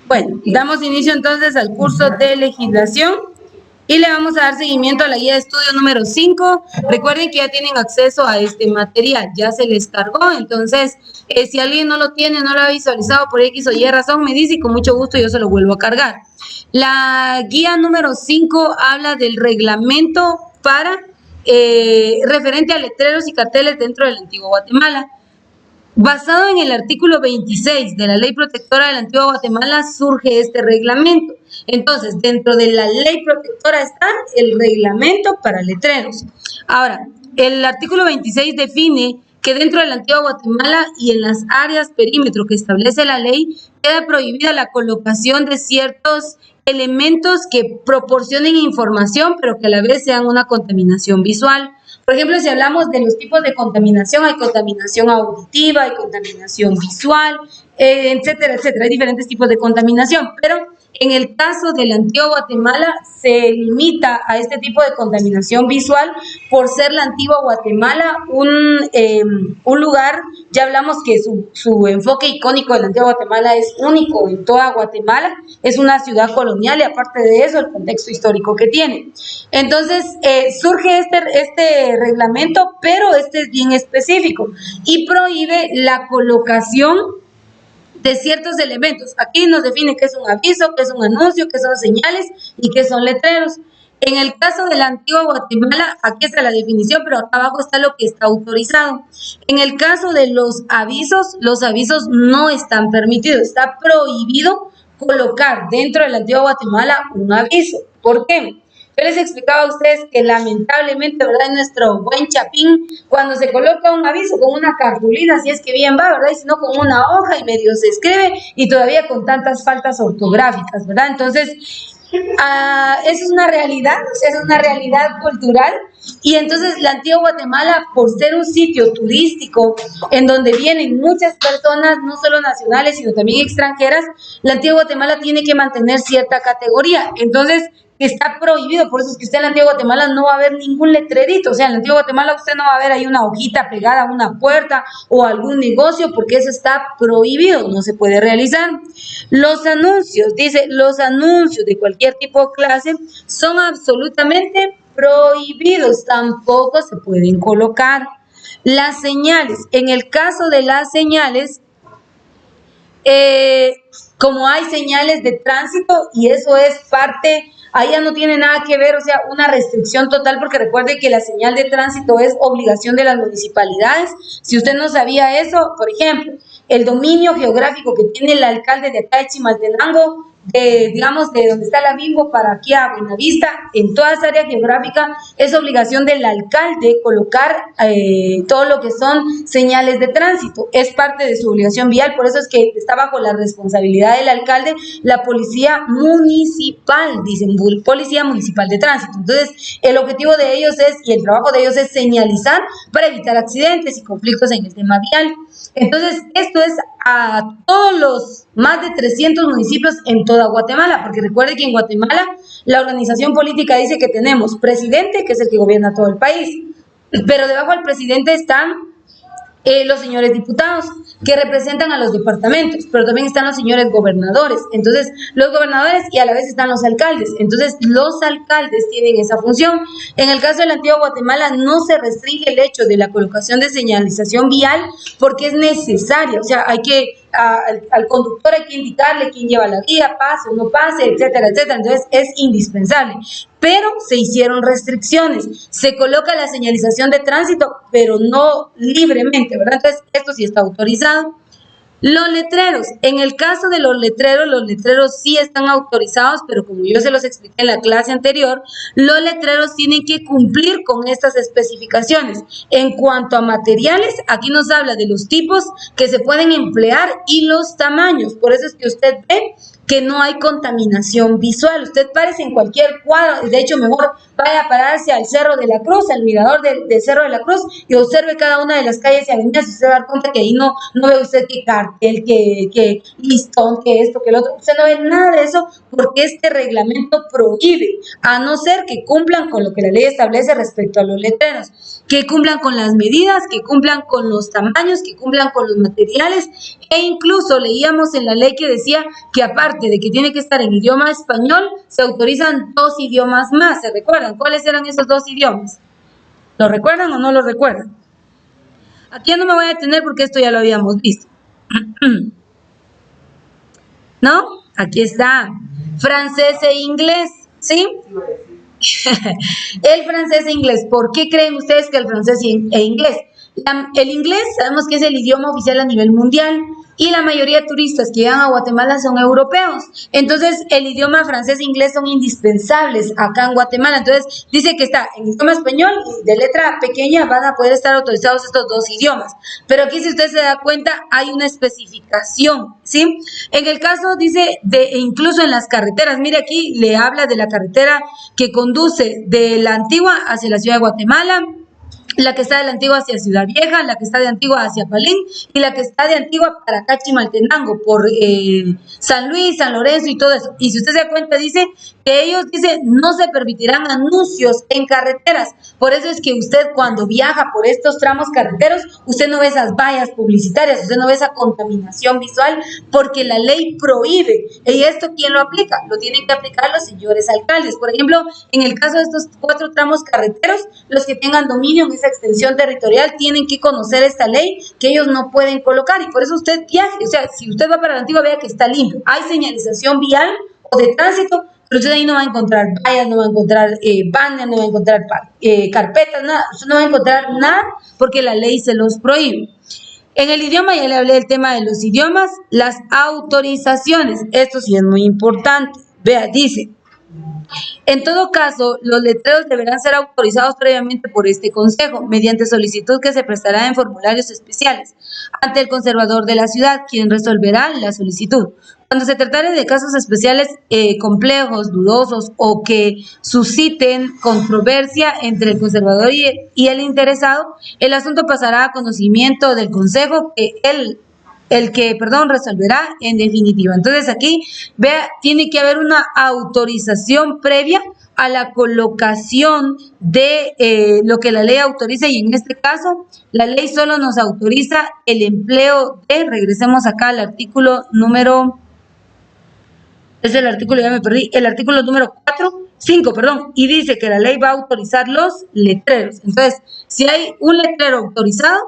Bueno, damos inicio entonces al curso de legislación y le vamos a dar seguimiento a la guía de estudio número 5. Recuerden que ya tienen acceso a este material, ya se les cargó, entonces si alguien no lo tiene, no lo ha visualizado por X o Y razón, me dice y con mucho gusto yo se lo vuelvo a cargar. La guía número 5 habla del reglamento para referente a letreros y carteles dentro del Antiguo Guatemala. Basado en el artículo 26 de la Ley Protectora de la Antigua Guatemala surge este reglamento. Entonces, dentro de la Ley Protectora está el reglamento para letreros. Ahora, el artículo 26 define que dentro de la Antigua Guatemala y en las áreas perímetro que establece la ley, queda prohibida la colocación de ciertos elementos que proporcionen información, pero que a la vez sean una contaminación visual. Por ejemplo, si hablamos de los tipos de contaminación, hay contaminación auditiva, hay contaminación visual, etcétera, etcétera. Hay diferentes tipos de contaminación, pero en el caso de la Antigua Guatemala se limita a este tipo de contaminación visual por ser la Antigua Guatemala un lugar, ya hablamos que su enfoque icónico de la Antigua Guatemala es único en toda Guatemala, es una ciudad colonial y aparte de eso el contexto histórico que tiene. Entonces surge este reglamento, pero este es bien específico y prohíbe la colocación de ciertos elementos. Aquí nos define qué es un aviso, qué es un anuncio, qué son señales y qué son letreros. En el caso de la Antigua Guatemala, aquí está la definición, pero acá abajo está lo que está autorizado. En el caso de los avisos no están permitidos. Está prohibido colocar dentro de la Antigua Guatemala un aviso. ¿Por qué? Yo les explicaba a ustedes que lamentablemente, ¿verdad? En nuestro buen Chapín, cuando se coloca un aviso con una cartulina, si es que bien va, ¿verdad? Y si no, con una hoja y medio se escribe y todavía con tantas faltas ortográficas, ¿verdad? Entonces, eso es una realidad cultural. Y entonces la Antigua Guatemala, por ser un sitio turístico en donde vienen muchas personas, no solo nacionales, sino también extranjeras, la Antigua Guatemala tiene que mantener cierta categoría. Entonces, está prohibido, por eso es que usted en la Antigua Guatemala no va a ver ningún letrerito, o sea, en la Antigua Guatemala usted no va a ver ahí una hojita pegada a una puerta o algún negocio, porque eso está prohibido, no se puede realizar. Los anuncios, dice, los anuncios de cualquier tipo de clase son absolutamente prohibidos, tampoco se pueden colocar. Las señales, en el caso de las señales, como hay señales de tránsito y eso es parte, ahí ya no tiene nada que ver, o sea, una restricción total, porque recuerde que la señal de tránsito es obligación de las municipalidades. Si usted no sabía eso, por ejemplo, el dominio geográfico que tiene el alcalde de acá de Chimaltenango, digamos, de donde está la Bimbo para aquí a Buenavista, en toda esa área geográfica, es obligación del alcalde colocar todo lo que son señales de tránsito. Es parte de su obligación vial, por eso es que está bajo la responsabilidad del alcalde la policía municipal, dicen, policía municipal de tránsito. Entonces, el objetivo de ellos es, y el trabajo de ellos es señalizar para evitar accidentes y conflictos en el tema vial. Entonces, esto es a todos los más de 300 municipios en toda Guatemala, porque recuerde que en Guatemala la organización política dice que tenemos presidente, que es el que gobierna todo el país, pero debajo del presidente están los señores diputados que representan a los departamentos, pero también están los señores gobernadores. Entonces, los gobernadores y a la vez están los alcaldes. Entonces, los alcaldes tienen esa función. En el caso de la Antigua Guatemala no se restringe el hecho de la colocación de señalización vial porque es necesaria. O sea, hay que al conductor hay que indicarle quién lleva la vía, pase o no pase, etcétera, etcétera. Entonces, es indispensable. Pero se hicieron restricciones. Se coloca la señalización de tránsito, pero no libremente, ¿verdad? Entonces, esto sí está autorizado. Los letreros, en el caso de los letreros sí están autorizados, pero como yo se los expliqué en la clase anterior, los letreros tienen que cumplir con estas especificaciones. En cuanto a materiales, aquí nos habla de los tipos que se pueden emplear y los tamaños. Por eso es que usted ve que no hay contaminación visual. Usted párese en cualquier cuadro, de hecho mejor vaya a pararse al Cerro de la Cruz, al mirador del Cerro de la Cruz y observe cada una de las calles y avenidas y usted va a dar cuenta que ahí no ve usted que cartel aquel, que listón, que esto, que el otro. Usted no ve nada de eso porque este reglamento prohíbe, a no ser que cumplan con lo que la ley establece respecto a los letreros, que cumplan con las medidas, que cumplan con los tamaños, que cumplan con los materiales, e incluso leíamos en la ley que decía que aparte de que tiene que estar en idioma español, se autorizan 2 idiomas más. ¿Se recuerdan? ¿Cuáles eran esos 2 idiomas? ¿Lo recuerdan o no lo recuerdan? Aquí ya no me voy a detener porque esto ya lo habíamos visto. ¿No? Aquí está. Francés e inglés, ¿sí? El francés e inglés. ¿Por qué creen ustedes que el francés e inglés? El inglés sabemos que es el idioma oficial a nivel mundial y la mayoría de turistas que llegan a Guatemala son europeos. Entonces, el idioma francés e inglés son indispensables acá en Guatemala. Entonces, dice que está en idioma español y de letra pequeña van a poder estar autorizados estos 2 idiomas. Pero aquí, si usted se da cuenta, hay una especificación, ¿sí? En el caso, dice, incluso en las carreteras. Mire, aquí le habla de la carretera que conduce de la Antigua hacia la ciudad de Guatemala, la que está de la Antigua hacia Ciudad Vieja, la que está de Antigua hacia Palín y la que está de Antigua para Cachimaltenango, por San Luis, San Lorenzo y todo eso. Y si usted se da cuenta, dice que ellos dicen no se permitirán anuncios en carreteras. Por eso es que usted cuando viaja por estos tramos carreteros, usted no ve esas vallas publicitarias, usted no ve esa contaminación visual, porque la ley prohíbe. ¿Y esto quién lo aplica? Lo tienen que aplicar los señores alcaldes. Por ejemplo, en el caso de estos 4 tramos carreteros, los que tengan dominio en esa extensión territorial tienen que conocer esta ley que ellos no pueden colocar, y por eso usted viaje. O sea, si usted va para la Antigua, vea que está limpio. Hay señalización vial o de tránsito, pero usted ahí no va a encontrar vallas, no va a encontrar banners, no va a encontrar carpetas, nada. Usted no va a encontrar nada porque la ley se los prohíbe. En el idioma, ya le hablé del tema de los idiomas, las autorizaciones. Esto sí es muy importante. Vea, dice: en todo caso, los letreros deberán ser autorizados previamente por este Consejo, mediante solicitud que se prestará en formularios especiales ante el conservador de la ciudad, quien resolverá la solicitud. Cuando se tratare de casos especiales complejos, dudosos o que susciten controversia entre el conservador y el interesado, el asunto pasará a conocimiento del Consejo, que resolverá en definitiva. Entonces aquí, vea, tiene que haber una autorización previa a la colocación de lo que la ley autoriza, y en este caso, la ley solo nos autoriza el empleo de, regresemos acá al artículo número, es el artículo, ya me perdí, el artículo número 5, y dice que la ley va a autorizar los letreros. Entonces, si hay un letrero autorizado,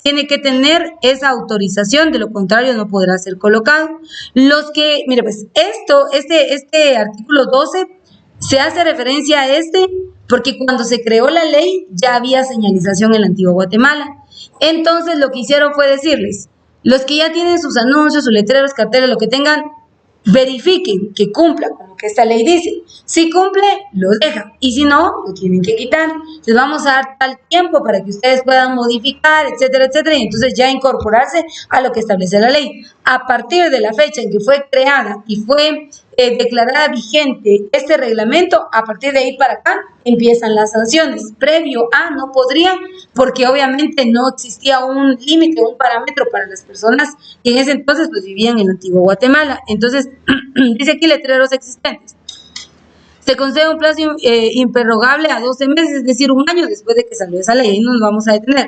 tiene que tener esa autorización, de lo contrario no podrá ser colocado. Mire, pues este artículo 12 se hace referencia a porque cuando se creó la ley ya había señalización en la Antigua Guatemala. Entonces lo que hicieron fue decirles, los que ya tienen sus anuncios, sus letreros, carteles, lo que tengan, verifiquen que cumpla con lo que esta ley dice. Si cumple, lo dejan, y si no, lo tienen que quitar. Les vamos a dar tal tiempo para que ustedes puedan modificar, etcétera, etcétera, y entonces ya incorporarse a lo que establece la ley. A partir de la fecha en que fue creada y fue declarada vigente este reglamento, a partir de ahí para acá empiezan las sanciones. Previo a no podrían, porque obviamente no existía un límite, un parámetro para las personas que en ese entonces pues vivían en Antigua Guatemala. Entonces, dice aquí letreros existentes. Se concede un plazo improrrogable a 12 meses, es decir, 1 año después de que salió esa ley. Ahí nos vamos a detener.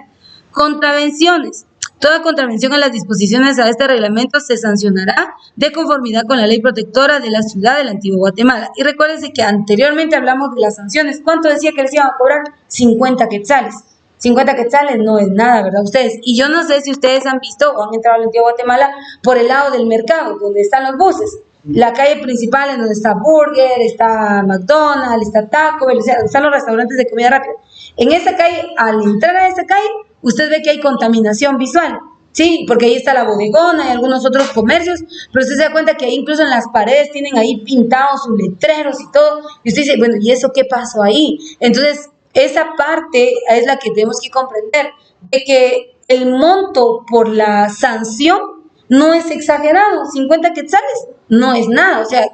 Contravenciones. Toda contravención a las disposiciones a este reglamento se sancionará de conformidad con la ley protectora de la ciudad de la Antigua Guatemala. Y recuérdense que anteriormente hablamos de las sanciones. ¿Cuánto decía que les iban a cobrar? 50 quetzales. 50 quetzales no es nada, ¿verdad? Ustedes. Y yo no sé si ustedes han visto o han entrado a la Antigua Guatemala por el lado del mercado, donde están los buses. La calle principal en donde está Burger, está McDonald's, está Taco Bell, o sea, están los restaurantes de comida rápida. En esa calle, al entrar a esa calle, usted ve que hay contaminación visual, ¿sí? Porque ahí está la bodegona y algunos otros comercios, pero usted se da cuenta que ahí incluso en las paredes tienen ahí pintados sus letreros y todo, y usted dice, bueno, ¿y eso qué pasó ahí? Entonces, esa parte es la que tenemos que comprender, de que el monto por la sanción no es exagerado. 50 quetzales no es nada, o sea,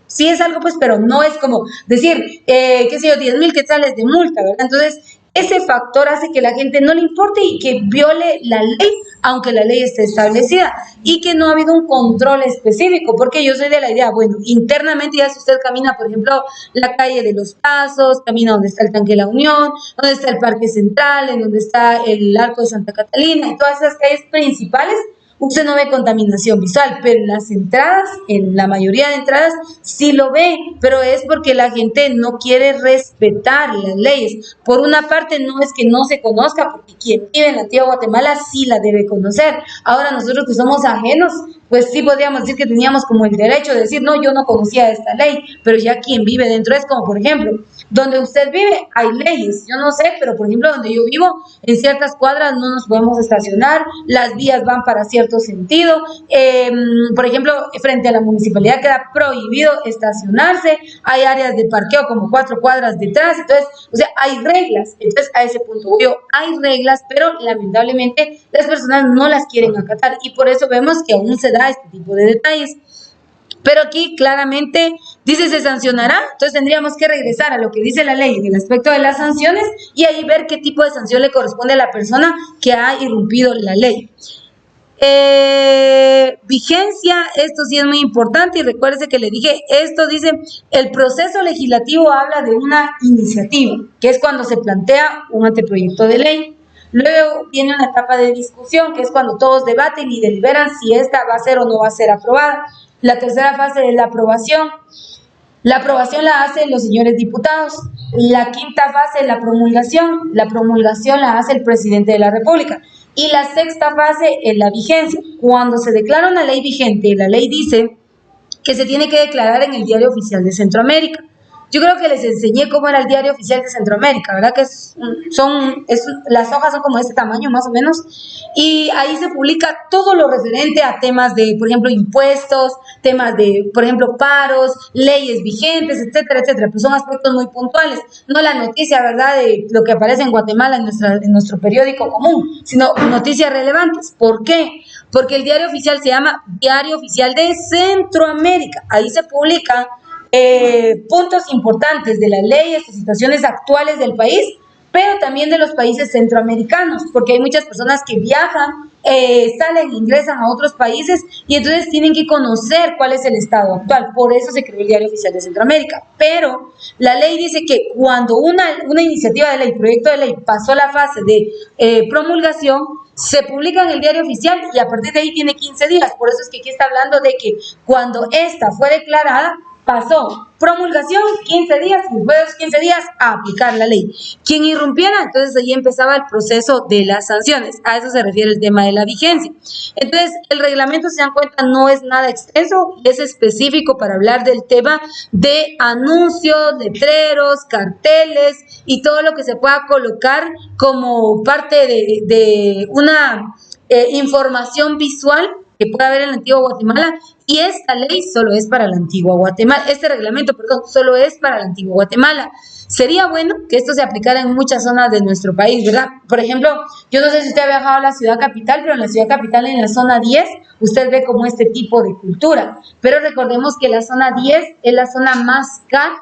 sí es algo, pues, pero no es como decir, qué sé yo, 10,000 quetzales de multa, ¿verdad? Entonces, ese factor hace que la gente no le importe y que viole la ley, aunque la ley esté establecida, y que no ha habido un control específico, porque yo soy de la idea, bueno, internamente ya si usted camina, por ejemplo, la calle de Los Pasos, camina donde está el Tanque de la Unión, donde está el Parque Central, en donde está el Arco de Santa Catalina, y todas esas calles principales, usted no ve contaminación visual, pero en las entradas, en la mayoría de entradas, sí lo ve, pero es porque la gente no quiere respetar las leyes. Por una parte, no es que no se conozca, porque quien vive en la antigua Guatemala sí la debe conocer. Ahora nosotros que somos ajenos, pues sí podríamos decir que teníamos como el derecho de decir, no, yo no conocía esta ley, pero ya quien vive dentro es como, por ejemplo, donde usted vive hay leyes, yo no sé, pero por ejemplo donde yo vivo, en ciertas cuadras no nos podemos estacionar, las vías van para cierto sentido, por ejemplo, frente a la municipalidad queda prohibido estacionarse, hay áreas de parqueo como 4 cuadras detrás, entonces, o sea, hay reglas, entonces a ese punto yo, hay reglas, pero lamentablemente las personas no las quieren acatar y por eso vemos que aún se da este tipo de detalles. Pero aquí claramente dice se sancionará, entonces tendríamos que regresar a lo que dice la ley en el aspecto de las sanciones y ahí ver qué tipo de sanción le corresponde a la persona que ha irrumpido la ley. Vigencia, esto sí es muy importante y recuérdese que le dije, esto dice, el proceso legislativo habla de una iniciativa, que es cuando se plantea un anteproyecto de ley. Luego viene una etapa de discusión, que es cuando todos debaten y deliberan si esta va a ser o no va a ser aprobada. La tercera fase es la aprobación. La aprobación la hacen los señores diputados. La quinta fase es la promulgación. La promulgación la hace el presidente de la República. Y la sexta fase es la vigencia. Cuando se declara una ley vigente, la ley dice que se tiene que declarar en el Diario Oficial de Centroamérica. Yo creo que les enseñé cómo era el Diario Oficial de Centroamérica, ¿verdad? Que las hojas son como de este tamaño más o menos, y ahí se publica todo lo referente a temas de, por ejemplo, impuestos, temas de, por ejemplo, paros, leyes vigentes, etcétera, etcétera, pues son aspectos muy puntuales, no la noticia, ¿verdad?, de lo que aparece en Guatemala en nuestro periódico común, sino noticias relevantes. ¿Por qué? Porque el Diario Oficial se llama Diario Oficial de Centroamérica, ahí se publican puntos importantes de las leyes y situaciones actuales del país, pero también de los países centroamericanos, porque hay muchas personas que viajan, salen, ingresan a otros países y entonces tienen que conocer cuál es el estado actual. Por eso se creó el Diario Oficial de Centroamérica. Pero la ley dice que cuando una iniciativa de ley, proyecto de ley, pasó la fase de promulgación, se publica en el Diario Oficial y a partir de ahí tiene 15 días. Por eso es que aquí está hablando de que cuando esta fue declarada, pasó promulgación, 15 días, y después de los 15 días a aplicar la ley. Quien irrumpiera, entonces ahí empezaba el proceso de las sanciones. A eso se refiere el tema de la vigencia. Entonces, el reglamento, si se dan cuenta, no es nada extenso, es específico para hablar del tema de anuncios, letreros, carteles y todo lo que se pueda colocar como parte de una información visual que puede haber en la antigua Guatemala, y esta ley solo es para la antigua Guatemala, este reglamento, perdón, solo es para la antigua Guatemala. Sería bueno que esto se aplicara en muchas zonas de nuestro país, ¿verdad? Por ejemplo, yo no sé si usted ha viajado a la ciudad capital, pero en la ciudad capital, en la zona 10, usted ve como este tipo de cultura, pero recordemos que la zona 10 es la zona más cara,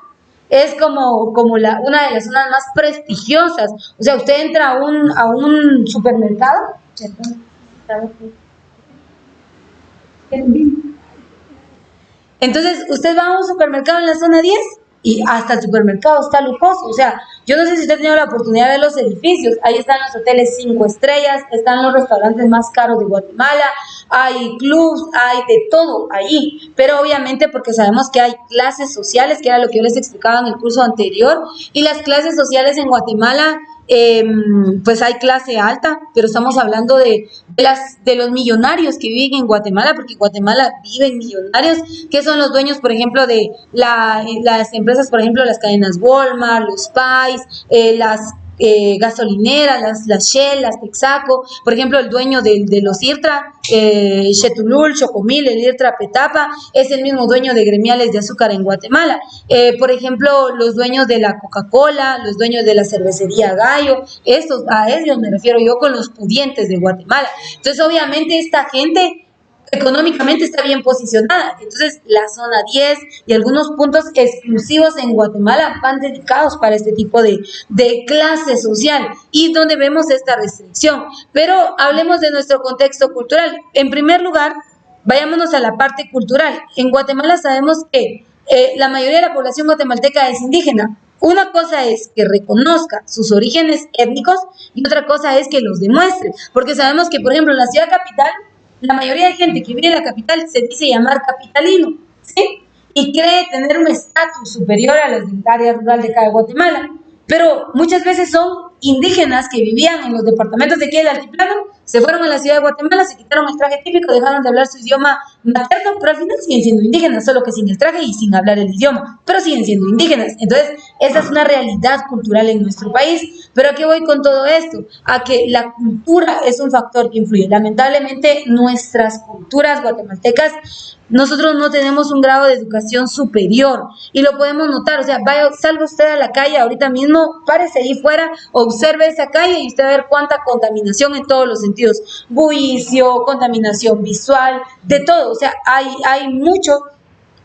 es como una de las zonas más prestigiosas. O sea, usted entra a un supermercado, entonces usted va a un supermercado en la zona 10 y hasta el supermercado está lujoso. O sea, yo no sé si usted ha tenido la oportunidad de ver los edificios. Ahí están los hoteles 5 estrellas, están los restaurantes más caros de Guatemala, hay clubs, hay de todo ahí. Pero obviamente porque sabemos que hay clases sociales, que era lo que yo les explicaba en el curso anterior, y las clases sociales en Guatemala, pues hay clase alta, pero estamos hablando de los millonarios que viven en Guatemala, porque en Guatemala viven millonarios, que son los dueños, por ejemplo, de las empresas, por ejemplo, las cadenas Walmart, los Pais, las gasolineras, las Shell, las Texaco, por ejemplo, el dueño de los IRTRA, Chetulul, Chocomil, el IRTRA Petapa, es el mismo dueño de gremiales de azúcar en Guatemala. Por ejemplo, los dueños de la Coca-Cola, los dueños de la cervecería Gallo, a ellos me refiero yo con los pudientes de Guatemala. Entonces, obviamente, esta gente económicamente está bien posicionada. Entonces, la zona 10 y algunos puntos exclusivos en Guatemala van dedicados para este tipo de clase social y donde vemos esta restricción. Pero hablemos de nuestro contexto cultural. En primer lugar, vayámonos a la parte cultural. En Guatemala sabemos que la mayoría de la población guatemalteca es indígena. Una cosa es que reconozca sus orígenes étnicos y otra cosa es que los demuestre. Porque sabemos que, por ejemplo, en la ciudad capital, la mayoría de gente que vive en la capital se dice llamar capitalino, ¿sí? Y cree tener un estatus superior a los del área rural de acá de Guatemala. Pero muchas veces son indígenas que vivían en los departamentos de aquí del altiplano, se fueron a la ciudad de Guatemala, se quitaron el traje típico, dejaron de hablar su idioma materno, pero al final siguen siendo indígenas, solo que sin el traje y sin hablar el idioma, pero siguen siendo indígenas. Entonces, esa es una realidad cultural en nuestro país. Pero ¿a qué voy con todo esto? A que la cultura es un factor que influye. Lamentablemente, nuestras culturas guatemaltecas, nosotros no tenemos un grado de educación superior y lo podemos notar. O sea, salga usted a la calle ahorita mismo, párese ahí fuera, observe esa calle y usted va a ver cuánta contaminación en todos los sentidos. Bullicio, contaminación visual, de todo. O sea, hay mucho,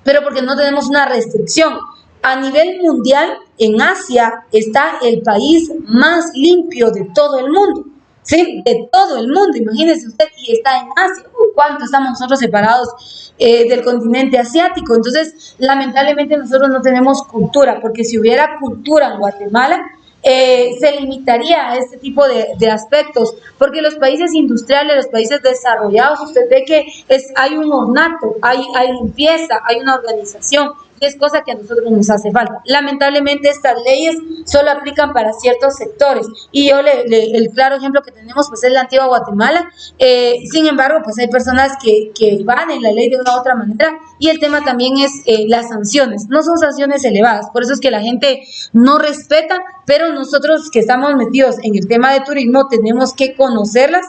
pero porque no tenemos una restricción. A nivel mundial, en Asia está el país más limpio de todo el mundo. Sí, de todo el mundo, imagínese usted, y está en Asia. ¿Cuánto estamos nosotros separados del continente asiático? Entonces, lamentablemente nosotros no tenemos cultura, porque si hubiera cultura en Guatemala, se limitaría a este tipo de aspectos, porque los países industriales, los países desarrollados, usted ve que hay un ornato, hay limpieza, hay una organización, y es cosa que a nosotros nos hace falta. Lamentablemente estas leyes solo aplican para ciertos sectores, y el claro ejemplo que tenemos pues es la antigua Guatemala. Sin embargo, pues hay personas que van en la ley de una u otra manera, y el tema también es las sanciones, no son sanciones elevadas, por eso es que la gente no respeta, pero nosotros que estamos metidos en el tema de turismo tenemos que conocerlas.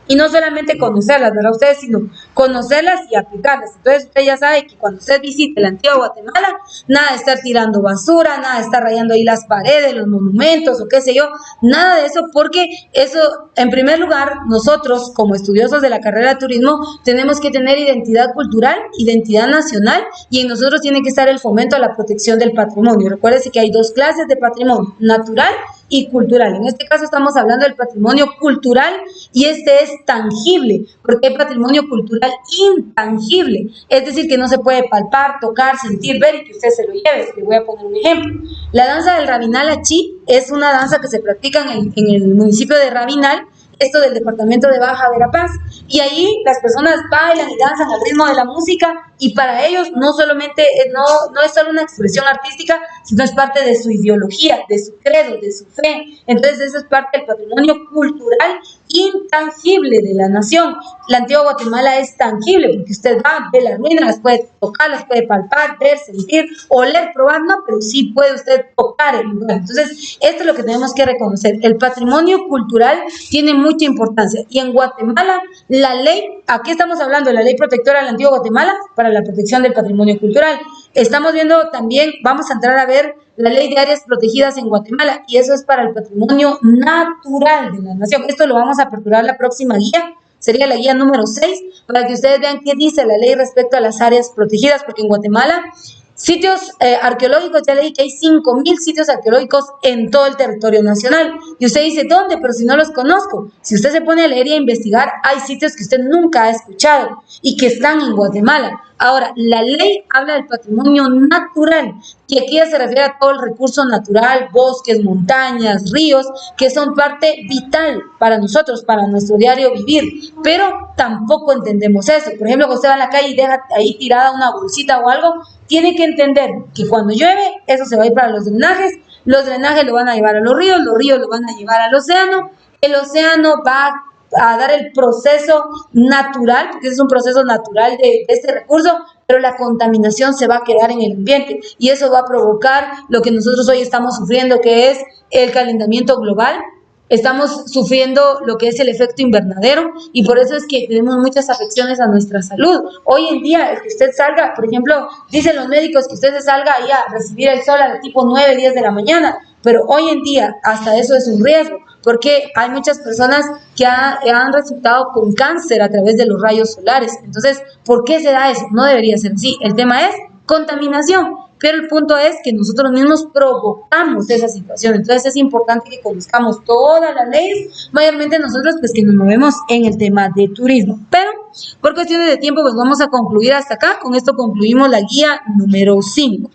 Y no solamente conocerlas, ¿verdad? Ustedes, sino conocerlas y aplicarlas. Entonces, usted ya sabe que cuando usted visite la antigua Guatemala, nada de estar tirando basura, nada de estar rayando ahí las paredes, los monumentos o qué sé yo, nada de eso, porque eso, en primer lugar, nosotros como estudiosos de la carrera de turismo, tenemos que tener identidad cultural, identidad nacional, y en nosotros tiene que estar el fomento a la protección del patrimonio. Recuérdense que hay dos clases de patrimonio, natural y cultural. En este caso estamos hablando del patrimonio cultural y este es tangible, porque hay patrimonio cultural intangible, es decir, que no se puede palpar, tocar, sentir, ver y que usted se lo lleve. Le voy a poner un ejemplo. La danza del Rabinal Achí es una danza que se practica en el municipio de Rabinal, esto del departamento de Baja Verapaz, y ahí las personas bailan y danzan al ritmo de la música, y para ellos no solamente no es solo una expresión artística, sino es parte de su ideología, de su credo, de su fe. Entonces eso es parte del patrimonio cultural intangible de la nación. La antigua Guatemala es tangible, porque usted va, ve las ruinas, las puede tocar, las puede palpar, ver, sentir, oler, probar, no, pero sí puede usted tocar el lugar. Entonces, esto es lo que tenemos que reconocer. El patrimonio cultural tiene mucha importancia, y en Guatemala, la ley, aquí estamos hablando de la ley protectora de la antigua Guatemala para la protección del patrimonio cultural. Estamos viendo también, vamos a entrar a ver la ley de áreas protegidas en Guatemala, y eso es para el patrimonio natural de la nación. Esto lo vamos a aperturar la próxima guía, sería la guía número 6, para que ustedes vean qué dice la ley respecto a las áreas protegidas, porque en Guatemala, sitios arqueológicos, ya leí que hay 5,000 sitios arqueológicos en todo el territorio nacional. Y usted dice, ¿dónde? Pero si no los conozco. Si usted se pone a leer y a investigar, hay sitios que usted nunca ha escuchado y que están en Guatemala. Ahora, la ley habla del patrimonio natural, y aquí ya se refiere a todo el recurso natural, bosques, montañas, ríos, que son parte vital para nosotros, para nuestro diario vivir, pero tampoco entendemos eso. Por ejemplo, cuando usted va a la calle y deja ahí tirada una bolsita o algo, tiene que entender que cuando llueve, eso se va a ir para los drenajes lo van a llevar a los ríos lo van a llevar al océano, el océano va a dar el proceso natural, porque es un proceso natural de este recurso, pero la contaminación se va a quedar en el ambiente, y eso va a provocar lo que nosotros hoy estamos sufriendo, que es el calentamiento global. Estamos sufriendo lo que es el efecto invernadero, y por eso es que tenemos muchas afecciones a nuestra salud. Hoy en día, el que usted salga, por ejemplo, dicen los médicos que usted se salga ahí a recibir el sol a tipo 9, 10 de la mañana, pero hoy en día hasta eso es un riesgo, porque hay muchas personas que han resultado con cáncer a través de los rayos solares. Entonces, ¿por qué se da eso? No debería ser así. El tema es contaminación, pero el punto es que nosotros mismos provocamos esa situación. Entonces es importante que conozcamos todas las leyes, mayormente nosotros pues que nos movemos en el tema de turismo. Pero por cuestiones de tiempo pues vamos a concluir hasta acá. Con esto concluimos la guía número 5.